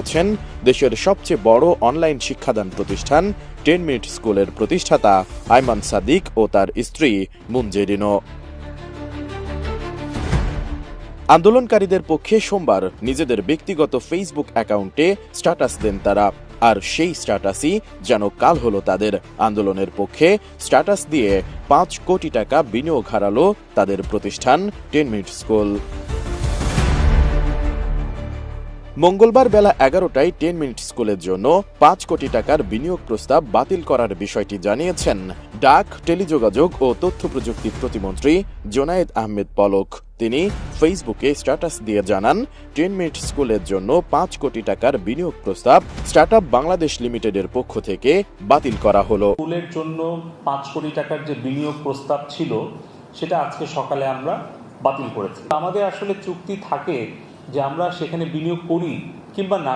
আছেন দেশের সবচেয়ে বড় অনলাইন শিক্ষাদান প্রতিষ্ঠান 10 মিনিট স্কুলের প্রতিষ্ঠাতা আয়মান সাদিক ও তার স্ত্রী মুনজেরিনো। আন্দোলনকারীদের পক্ষে সোমবার নিজেদের ব্যক্তিগত ফেসবুক অ্যাকাউন্টে স্ট্যাটাস দেন তারা। আর সেই স্ট্যাটাসই যেন কাল হলো তাদের। আন্দোলনের পক্ষে স্ট্যাটাস দিয়ে 5 কোটি টাকা বিনিয়োগ হারালো তাদের প্রতিষ্ঠান 10 মিনিট স্কুল। মঙ্গলবার বেলা 11টায় 10 মিনিট স্কুলের জন্য 5 কোটি টাকার বিনিয়োগ প্রস্তাব বাতিল করার বিষয়টি জানিয়েছেন ডাক, টেলিযোগাযোগ ও তথ্য প্রযুক্তি প্রতিমন্ত্রী জোনায়েদ আহমেদ পলক। তিনি ফেসবুকে স্ট্যাটাস দিয়ে জানান, 10 মিনিট স্কুলের জন্য 5 কোটি টাকার বিনিয়োগ প্রস্তাব স্টার্টআপ বাংলাদেশ লিমিটেডের পক্ষ থেকে বাতিল করা হলো। স্কুলের জন্য 5 কোটি টাকার যে বিনিয়োগ প্রস্তাব ছিল সেটা আজকে সকালে আমরা বাতিল করেছি। আমাদের আসলে চুক্তি থাকে যে আমরা সেখানে বিনিয়োগ করি কিংবা না